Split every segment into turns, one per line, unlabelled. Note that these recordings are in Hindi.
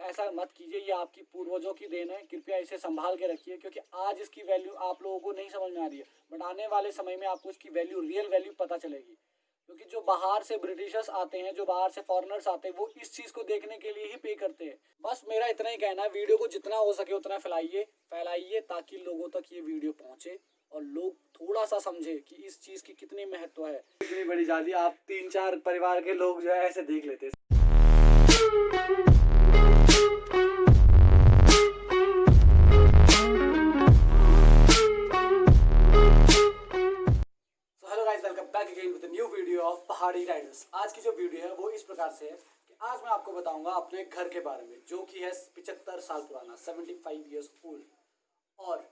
ऐसा मत कीजिए, ये आपकी पूर्वजों की देन है, कृपया इसे संभाल के रखिए, क्योंकि आज इसकी वैल्यू आप लोगों को नहीं समझ में आ रही है, बट आने वाले समय में आपको इसकी वैल्यू, रियल वैल्यू पता चलेगी। क्योंकि जो बाहर से ब्रिटिशर्स आते हैं, जो बाहर से फॉरेनर्स आते हैं, वो इस चीज़ को देखने के लिए ही पे करते हैं। बस मेरा इतना ही कहना है, वीडियो को जितना हो सके उतना फैलाइए ताकि लोगों तक ये वीडियो पहुंचे और लोग थोड़ा सा समझे कि इस चीज़ की कितनी महत्व है। इतनी बड़ी शादी आप 3-4 परिवार के लोग जो है ऐसे देख लेते हैं। न्यू वीडियो ऑफ पहाड़ी राइडर्स। आज की जो वीडियो है वो इस प्रकार से है कि आज मैं आपको बताऊंगा अपने घर के बारे में, जो कि है 75 साल पुराना, 75 ईयर्स ओल्ड, और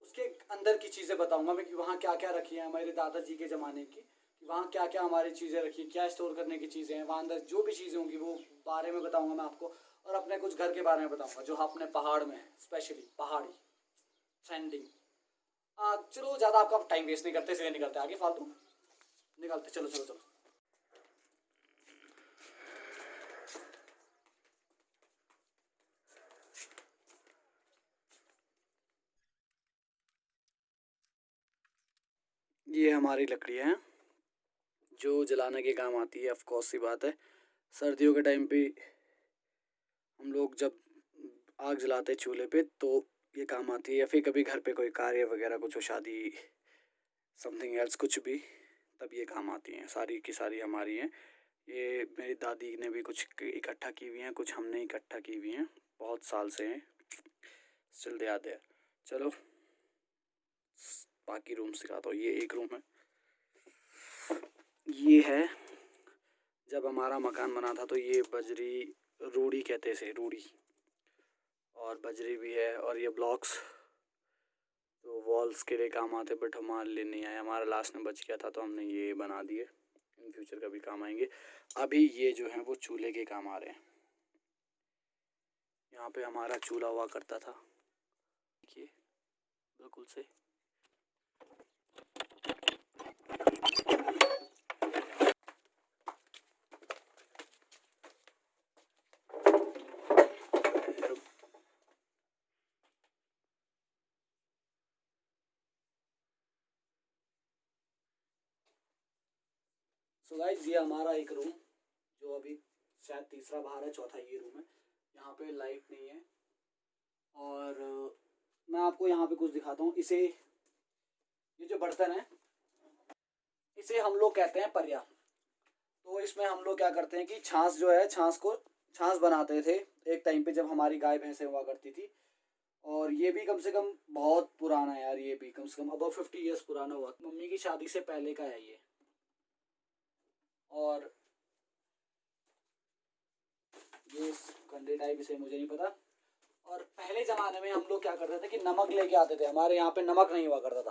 उसके अंदर की चीज़ें बताऊंगा मैं कि वहाँ क्या क्या रखी है हमारे दादाजी के ज़माने की, कि वहाँ क्या क्या हमारी चीज़ें रखी है, क्या स्टोर करने की चीज़ें हैं, वहाँ अंदर जो भी चीज़ें होंगी वो बारे में बताऊंगा मैं आपको, और अपने कुछ घर के बारे में बताऊंगा जो अपने पहाड़ में है, स्पेशली पहाड़ी ट्रेंडिंग। चलो ज़्यादा आपका टाइम वेस्ट नहीं करते, इसलिए निकलते आगे, फालतू निकलते, चलो चलो चलो। ये हमारी लकड़ियाँ हैं जो जलाने के काम आती है। ऑफ कोर्स सी बात है, सर्दियों के टाइम पे हम लोग जब आग जलाते हैं चूल्हे पे तो ये काम आती है, या फिर कभी घर पे कोई कार्य वगैरह कुछ हो, शादी, समथिंग एल्स कुछ भी, तब ये काम आती हैं। सारी की सारी हमारी हैं। ये मेरी दादी ने भी कुछ इकट्ठा की हुई हैं, कुछ हमने इकट्ठा की हुई हैं, बहुत साल से हैं, स्टिल दे आर देयर। चलो बाकी रूम दिखाता हूँ। ये एक रूम है, ये है जब हमारा मकान बना था तो ये बजरी, रूढ़ी कहते थे, रूढ़ी, और बजरी भी है, और ये ब्लॉक्स तो वॉल्स के लिए काम आते, बट हमारे लिए नहीं आए, हमारा लास्ट में बच गया था तो हमने ये बना दिए, इन फ्यूचर कभी काम आएंगे। अभी ये जो हैं वो चूल्हे के काम आ रहे हैं। यहाँ पे हमारा चूल्हा हुआ करता था, देखिए बिल्कुल से। सो गाइस, ये हमारा एक रूम जो अभी शायद तीसरा बाहर है, चौथा ये रूम है। यहाँ पे लाइट नहीं है, और मैं आपको यहाँ पे कुछ दिखाता हूँ। इसे, ये जो बर्तन है इसे हम लोग कहते हैं परिया। तो इसमें हम लोग क्या करते हैं कि छाछ जो है, छाछ बनाते थे एक टाइम पे जब हमारी गाय भैंसें हुआ करती थी। और ये भी कम से कम बहुत पुराना है यार, ये भी कम से कम अबाउट 50 ईयर्स पुराना हुआ, मम्मी की शादी से पहले का है ये। और ये कंडे टाइप, इसे मुझे नहीं पता। और पहले ज़माने में हम लोग क्या करते थे कि नमक लेके आते थे, हमारे यहाँ पे नमक नहीं हुआ करता था,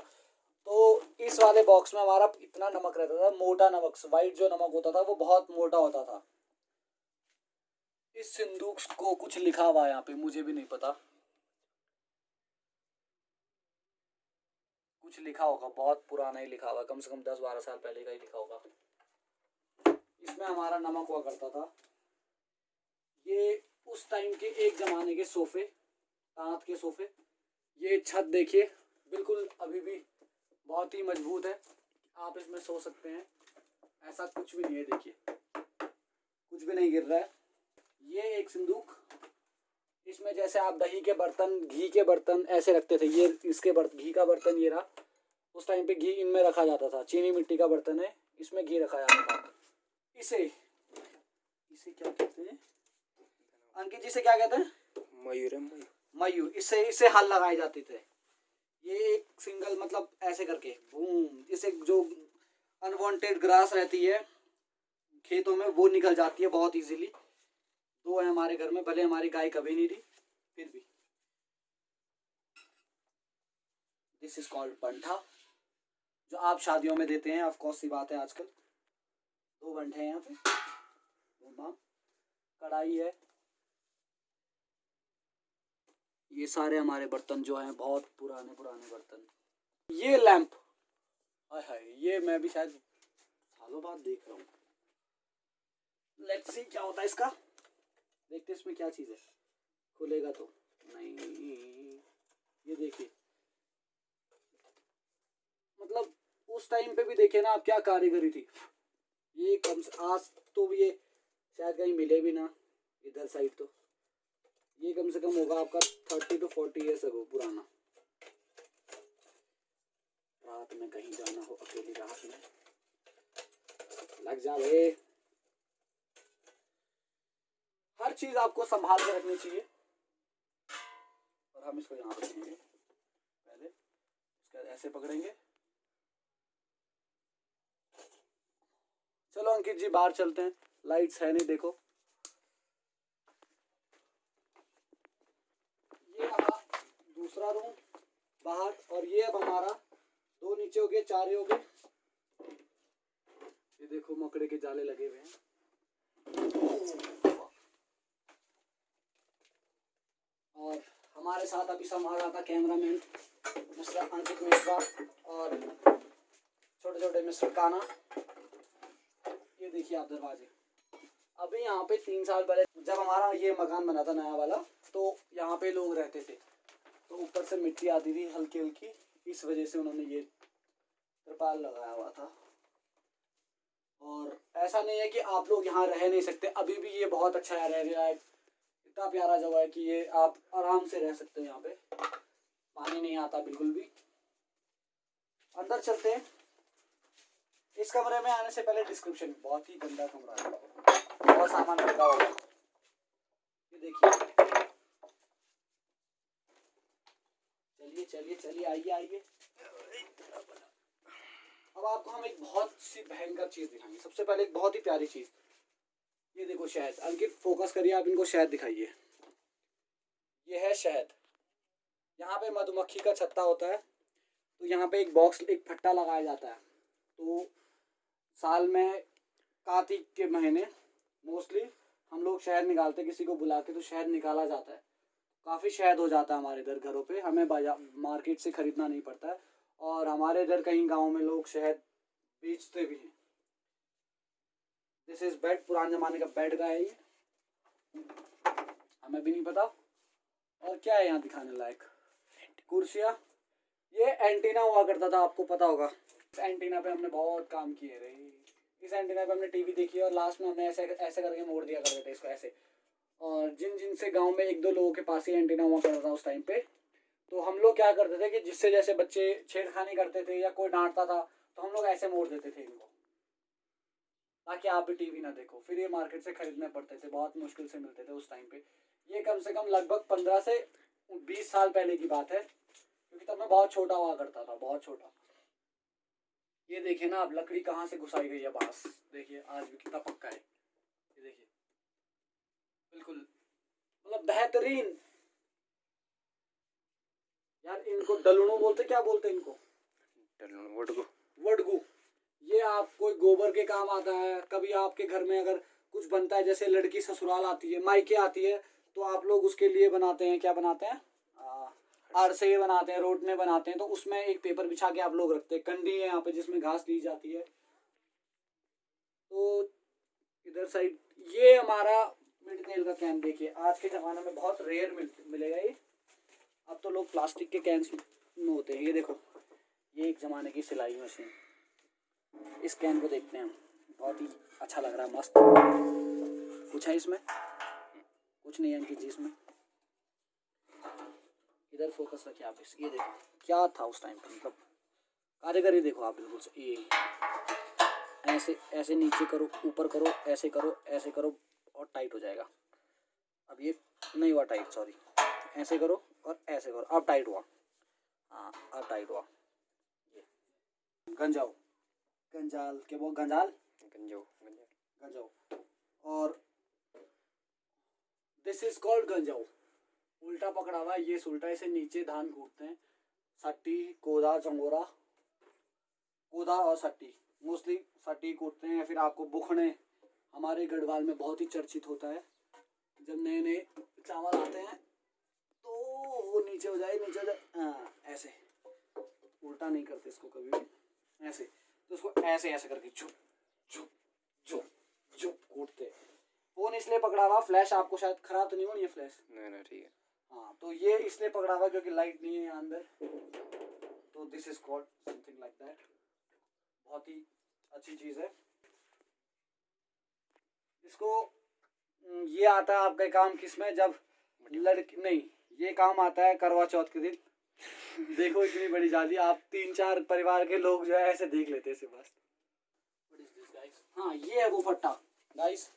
तो इस वाले बॉक्स में हमारा इतना नमक रहता था, मोटा नमक, वाइट जो नमक होता था वो बहुत मोटा होता था। इस सिंदूक को कुछ लिखा हुआ है यहाँ पे, मुझे भी नहीं पता, कुछ लिखा होगा, बहुत पुराना ही लिखा होगा, कम से कम 10-12 साल पहले का ही लिखा होगा। इसमें हमारा नमक हुआ करता था। ये उस टाइम के एक ज़माने के सोफ़े, तांत के सोफ़े। ये छत देखिए, बिल्कुल अभी भी बहुत ही मजबूत है, आप इसमें सो सकते हैं, ऐसा कुछ भी नहीं है, देखिए कुछ भी नहीं गिर रहा है। ये एक संदूक, इसमें जैसे आप दही के बर्तन, घी के बर्तन ऐसे रखते थे, ये इसके घी का बर्तन ये रहा। उस टाइम पे घी इनमें रखा जाता था, चीनी मिट्टी का बर्तन है, इसमें घी रखा जाता था। इसे क्या कहते हैं अंकित जी, से क्या कहते हैं? मयूर। मयूर, इससे हल लगाए जाते थे। ये एक सिंगल, मतलब ऐसे करके बूम, इसे जो अनवांटेड ग्रास रहती है खेतों में वो निकल जाती है बहुत इजीली। दो है हमारे घर में, भले हमारी गाय कभी नहीं थी, फिर भी। दिस इज कॉल्ड बंठा, जो आप शादियों में देते हैं, ऑफ कोर्स सी बात है। आजकल 2 बंठे हैं यहाँ पे, कढ़ाई है। ये सारे हमारे बर्तन जो हैं बहुत पुराने बर्तन। ये लैंप, हाय ये मैं भी शायद सालों बाद देख रहा हूँ। लेट्स सी क्या होता है इसका। देखते इसमें क्या चीज़ है, खुलेगा तो नहीं। ये देखिए, मतलब उस टाइम पे भी देखिए ना आप क्या कारीगरी थी। ये कम से आज तो ये शायद कहीं मिले भी ना इधर साइड, तो ये कम से कम होगा आपका 30 to 40 ईयर्स अगो पुराना। रात में कहीं जाना हो, अकेली रात में, लग जा बे। हर चीज आपको संभाल के रखनी चाहिए। और हम इसको यहाँ रखेंगे, पहले इसका ऐसे पकड़ेंगे। चलो अंकित जी बाहर चलते हैं, लाइट्स है नहीं देखो। ये रहा दूसरा रूम बाहर, और ये अब हमारा 2 नीचे हो गए, 4 हो गए। ये देखो मकड़े के जाले लगे हुए हैं। और हमारे साथ अभी संभाल था कैमरामैन मिस्टर अंकित मिश्रा और छोटे छोटे मिस्टर काना। ये देखिए आप दरवाजे। अभी यहाँ पे 3 साल पहले जब हमारा ये मकान बना था नया वाला, तो यहाँ पे लोग रहते थे, तो ऊपर से मिट्टी आती थी हल्की हल्की, इस वजह से उन्होंने ये त्रिपाल लगाया हुआ था। और ऐसा नहीं है कि आप लोग यहाँ रह नहीं सकते, अभी भी ये बहुत अच्छा है, रह गया है, इतना प्यारा जगह है कि ये आप आराम से रह सकते हो। यहाँ पे पानी नहीं आता बिल्कुल भी। अंदर चलते हैं। इस कमरे में आने से पहले डिस्क्रिप्शन, बहुत ही गंदा कमरा है, बहुत सामान रखा होगा। ये देखिए, चलिए चलिए चलिए, आइए आइए। अब आपको हम एक बहुत सी भयंकर चीज दिखाएंगे। सबसे पहले एक बहुत ही प्यारी चीज, ये देखो शहद। अंकित फोकस करिए, आप इनको शहद दिखाइए। ये है शहद। यहाँ पे मधुमक्खी का छत्ता होता है, तो यहाँ पे एक बॉक्स, एक फट्टा लगाया जाता है। तो साल में कार्तिक के महीने मोस्टली हम लोग शहद निकालते, किसी को बुला के, तो शहद निकाला जाता है। काफ़ी शहद हो जाता है हमारे इधर घरों पे, हमें बाजार मार्केट से ख़रीदना नहीं पड़ता है। और हमारे इधर कहीं गांव में लोग शहद बेचते भी हैं। दिस इज़ बेड, पुराने ज़माने का बेड का है ये, हमें भी नहीं पता। और क्या है यहाँ दिखाने लायक, कुर्सियाँ। ये एंटीना हुआ करता था, आपको पता होगा। इस एंटीना पे हमने बहुत काम किए रहे। इस एंटीना पे हमने टीवी देखी और लास्ट में हमने ऐसे ऐसे करके मोड़ दिया करते थे इसको ऐसे। और जिन से गांव में 1-2 लोगों के पास ही एंटीना हुआ करता था उस टाइम पे, तो हम लोग क्या करते थे कि जिससे जैसे बच्चे छेड़खानी करते थे या कोई डांटता था, तो हम लोग ऐसे मोड़ देते थे इनको, ताकि आप भी टीवी ना देखो। फिर ये मार्केट से खरीदने पड़ते थे, बहुत मुश्किल से मिलते थे उस टाइम पे। ये कम से कम लगभग 15 से 20 साल पहले की बात है, क्योंकि तब मैं बहुत छोटा हुआ करता था, बहुत छोटा। ये देखिए ना आप, लकड़ी कहाँ से घुसाई गई है बांस, देखिए आज भी कितना पक्का है। ये देखिए बिल्कुल, मतलब बेहतरीन। यार इनको डलुणू बोलते, क्या बोलते इनको?
डलुणू, वडगू।
वडगू। ये आप कोई गोबर के काम आता है। कभी आपके घर में अगर कुछ बनता है, जैसे लड़की ससुराल आती है, मायके आती है, तो आप लोग उसके लिए बनाते हैं, क्या बनाते हैं, अरसे बनाते हैं, रोटने बनाते हैं। तो उसमें एक पेपर बिछा के आप लोग रखते हैं। कंडी है यहाँ पे जिसमें घास ली जाती है। तो इधर साइड ये हमारा मिड तेल का कैन। देखिए आज के ज़माने में बहुत रेयर मिलेगा ये। अब तो लोग प्लास्टिक के कैंस में होते हैं। ये देखो, ये एक ज़माने की सिलाई मशीन। इस कैन को देखते हैं, बहुत ही अच्छा लग रहा है, मस्त। कुछ है इसमें? कुछ नहीं है अंकित जी इसमें। इधर फोकस रखिए आप इस। ये देखो क्या था उस टाइम पर, मतलब कारीगरी देखो आप बिल्कुल से। ये ऐसे ऐसे नीचे करो, ऊपर करो, ऐसे करो, ऐसे करो, और टाइट हो जाएगा। अब ये नहीं हुआ टाइट, सॉरी। ऐसे करो और ऐसे करो, अब टाइट हुआ। हाँ अब टाइट हुआ। ये गंजाओ, गंजाल क्या बोल, गंजाल,
गंजाऊ,
गंजाओ। और दिस इज कॉल्ड गंजाओ। उल्टा पकड़ा हुआ, ये उल्टा, इसे नीचे धान कूटते हैं। सट्टी, कोदा, चंगोरा, कोदा और सट्टी, मोस्टली सट्टी कूटते हैं। या फिर आपको बुखने, हमारे गढ़वाल में बहुत ही चर्चित होता है। जब नए नए चावल आते हैं तो वो नीचे हो जाए, नीचे हो जाए। हाँ ऐसे, उल्टा नहीं करते इसको कभी भी, ऐसे। तो उसको ऐसे ऐसे करके झुक झुक झुक झुक कूटते। फ़ोन इसलिए पकड़ा हुआ, फ्लैश आपको शायद ख़राब तो नहीं होनी है फ्लैश?
नहीं ठीक है।
हाँ, तो ये इसलिए पकड़ा हुआ क्योंकि लाइट नहीं है यहाँ अंदर, तो this is called something like that. बहुत ही अच्छी चीज़ है। इसको ये आता है आपका काम किस में, जब लड़की नहीं, ये काम आता है करवा चौथ के दिन। देखो इतनी बड़ी जाली, आप 3-4 परिवार के लोग जो है ऐसे देख लेते हैं बस। हाँ, ये है वो फट्टा गाइस,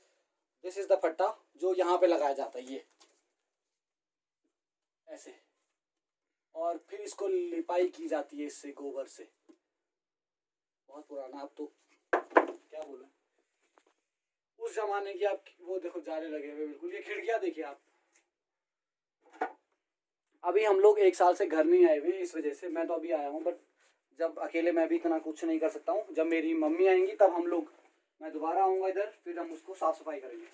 दिस इज द फट्टा जो यहाँ पे लगाया जाता है, ये ऐसे, और फिर इसको लिपाई की जाती है इससे, गोबर से। बहुत पुराना, अब तो क्या बोले, उस जमाने की। आप वो देखो जाले लगे हुए बिल्कुल, ये खिड़कियाँ देखिए आप। अभी हम लोग 1 साल से घर नहीं आए हुए इस वजह से, मैं तो अभी आया हूँ, बट जब अकेले मैं भी इतना कुछ नहीं कर सकता हूँ। जब मेरी मम्मी आएंगी तब हम लोग, मैं दोबारा आऊँगा इधर, फिर हम उसको साफ़ सफाई करेंगे।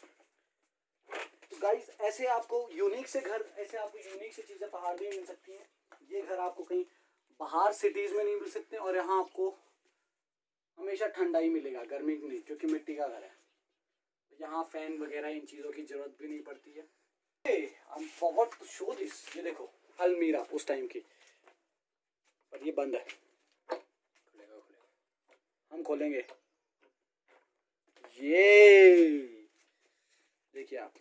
तो गाइस ऐसे आपको यूनिक से घर, ऐसे आपको यूनिक से चीज़ें पहाड़ में मिल सकती हैं। ये घर आपको कहीं बाहर सिटीज़ में नहीं मिल सकते, और यहाँ आपको हमेशा ठंडा ही मिलेगा, गर्मी नहीं, क्योंकि मिट्टी का घर है। यहाँ फैन वगैरह इन चीज़ों की ज़रूरत भी नहीं पड़ती है। I'm forgot to show this, ये देखो अलमीरा उस टाइम की, पर ये बंद है।
खुलेगा
हम खोलेंगे, ये देखिए आप,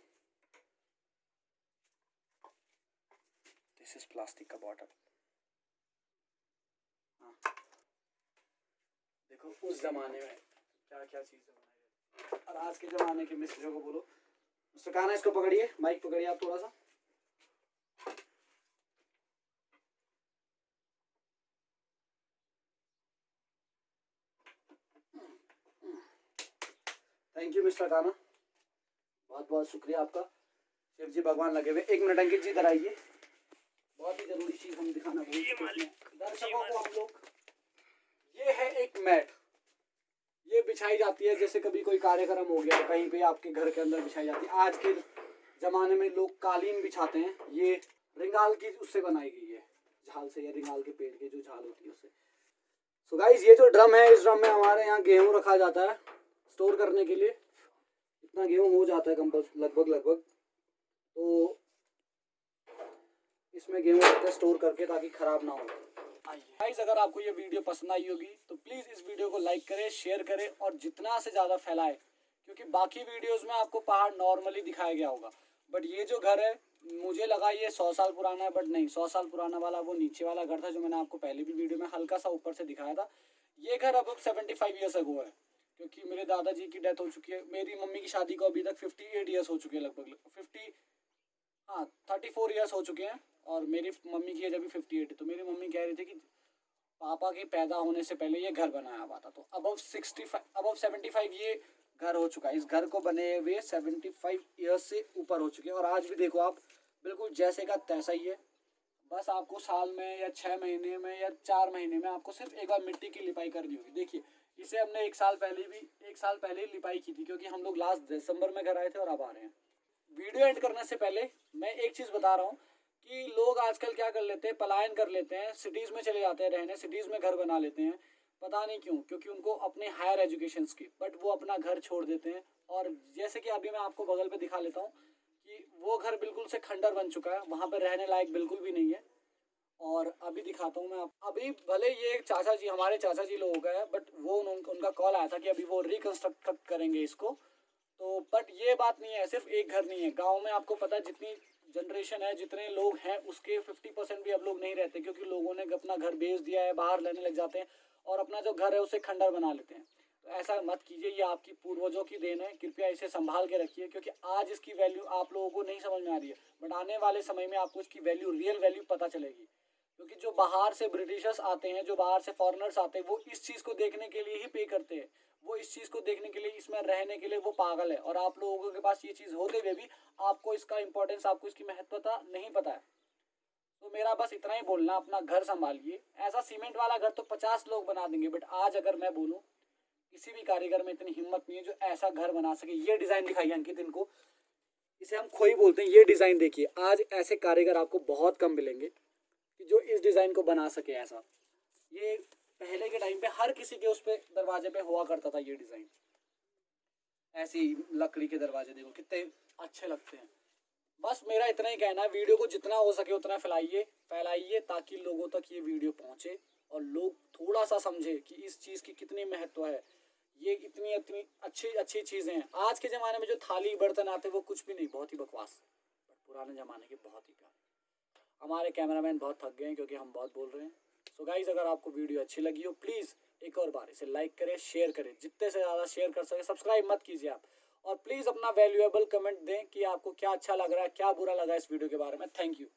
दिस इज प्लास्टिक का बॉटल। हाँ, देखो उस जमाने में क्या क्या चीज़ें बनाई जाती, और आज के ज़माने के मिस्त्रियों को बोलो। मिस्टर काना, इसको पकड़िए, माइक पकड़िए आप थोड़ा सा। थैंक यू मिस्टर काना, बहुत बहुत शुक्रिया आपका। शिव जी भगवान लगे हुए। 1 मिनट अंकित जी इधर आइए, बहुत ही जरूरी चीज़ हम दिखाना भूल चुके हैं दर्शकों को हम लोग। ये है एक मैट, ये बिछाई जाती है, जैसे कभी कोई कार्यक्रम हो गया कहीं पे, आपके घर के अंदर बिछाई जाती है। आज के ज़माने में लोग कालीन बिछाते हैं, ये रिंगाल की उससे बनाई गई है, झाल से, या रिंगाल के पेड़ की जो झाल होती है उससे। सो गाइस, ये जो ड्रम है, इस ड्रम में हमारे यहाँ गेहूँ रखा जाता है स्टोर करने के लिए। इतना गेहूँ हो जाता है लगभग, तो इसमें गेहूँ रखते हैं स्टोर करके, ताकि ख़राब ना हो। गाइस, अगर आपको ये वीडियो पसंद आई होगी तो प्लीज़ इस वीडियो को लाइक करें, शेयर करें, और जितना से ज़्यादा फैलाएं, क्योंकि बाकी वीडियोस में आपको पहाड़ नॉर्मली दिखाया गया होगा, बट ये जो घर है मुझे लगा ये 100 साल पुराना है, बट नहीं, 100 साल पुराना वाला वो नीचे वाला घर था जो मैंने आपको पहले भी वीडियो में हल्का सा ऊपर से दिखाया था। ये घर अब 75 ईयर्स अगो है, क्योंकि मेरे दादाजी की डेथ हो चुकी है। मेरी मम्मी की शादी को अभी तक 58 ईयर्स हो चुके हैं, लगभग 34 ईयर्स हो चुके हैं, और मेरी मम्मी की एज अभी 58 है। तो मेरी मम्मी कह रही थी कि पापा के पैदा होने से पहले ये घर बनाया हुआ था, तो अबव 75 ये घर हो चुका है। इस घर को बने हुए 75 ईयर्स से ऊपर हो चुके हैं, और आज भी देखो आप, बिल्कुल जैसे का तैसा ही है। बस आपको साल में या 6 महीने में या 4 महीने में आपको सिर्फ एक बार मिट्टी की लिपाई करनी होगी। देखिए, इसे हमने 1 साल पहले ही लिपाई की थी, क्योंकि हम लोग लास्ट दिसंबर में घर आए थे और अब आ रहे हैं। वीडियो एंड करने से पहले मैं एक चीज़ बता रहा हूँ कि लोग आजकल क्या कर लेते हैं, पलायन कर लेते हैं, सिटीज़ में चले जाते हैं रहने, सिटीज़ में घर बना लेते हैं। पता नहीं क्यों, क्योंकि उनको अपने हायर एजुकेशंस की, बट वो अपना घर छोड़ देते हैं। और जैसे कि अभी मैं आपको बगल पे दिखा लेता हूँ कि वो घर बिल्कुल से खंडर बन चुका है, वहाँ पर रहने लायक बिल्कुल भी नहीं है। और अभी दिखाता हूँ मैं आप, अभी भले ये चाचा जी, हमारे चाचा जी लोगों का है, बट वो उनका कॉल आया था कि अभी वो रिकन्स्ट्रक्ट करेंगे इसको। तो बट ये बात नहीं है, सिर्फ एक घर नहीं है गांव में। आपको पता है जितनी जनरेशन है, जितने लोग हैं, उसके 50% भी अब लोग नहीं रहते, क्योंकि लोगों ने अपना घर बेच दिया है, बाहर रहने लग जाते हैं, और अपना जो घर है उसे खंडर बना लेते हैं। तो ऐसा मत कीजिए, ये आपकी पूर्वजों की देन है, कृपया इसे संभाल के रखिए, क्योंकि आज इसकी वैल्यू आप लोगों को नहीं समझ में आ रही है, बट आने वाले समय में आपको इसकी वैल्यू, रियल वैल्यू पता चलेगी। क्योंकि जो बाहर से ब्रिटिशर्स आते हैं, जो बाहर से फॉरेनर्स आते हैं, वो इस चीज़ को देखने के लिए ही पे करते हैं, वो इस चीज़ को देखने के लिए, इसमें रहने के लिए वो पागल है। और आप लोगों के पास ये चीज़ होते हुए भी आपको इसका इंपॉर्टेंस, आपको इसकी महत्वता नहीं पता है। तो मेरा बस इतना ही बोलना, अपना घर संभालिए। ऐसा सीमेंट वाला घर तो 50 लोग बना देंगे, बट आज अगर मैं बोलूँ, किसी भी कारीगर में इतनी हिम्मत नहीं है जो ऐसा घर बना सके। ये डिज़ाइन दिखाइए अंकित इनको, इसे हम खोई बोलते हैं। ये डिज़ाइन देखिए, आज ऐसे कारीगर आपको बहुत कम मिलेंगे कि जो इस डिज़ाइन को बना सके ऐसा। ये पहले के टाइम पे हर किसी के उस पे दरवाजे पे हुआ करता था ये डिज़ाइन। ऐसी लकड़ी के दरवाजे देखो कितने अच्छे लगते हैं। बस मेरा इतना ही कहना है, वीडियो को जितना हो सके उतना फैलाइए ताकि लोगों तक ये वीडियो पहुंचे और लोग थोड़ा सा समझे कि इस चीज़ की कितनी महत्व है। ये इतनी इतनी अच्छी अच्छी चीज़ें हैं। आज के ज़माने में जो थाली बर्तन आते हैं वो कुछ भी नहीं, बहुत ही बकवास, बट पुराने ज़माने के बहुत ही प्यारे। हमारे कैमरामैन बहुत थक गए हैं क्योंकि हम बहुत बोल रहे हैं। सो गाइज, अगर आपको वीडियो अच्छी लगी हो प्लीज़ एक और बार इसे लाइक करें, शेयर करें, जितने से ज़्यादा शेयर कर सके। सब्सक्राइब मत कीजिए आप, और प्लीज़ अपना वैल्यूएबल कमेंट दें कि आपको क्या अच्छा लग रहा है, क्या बुरा लगा इस वीडियो के बारे में। Thank you.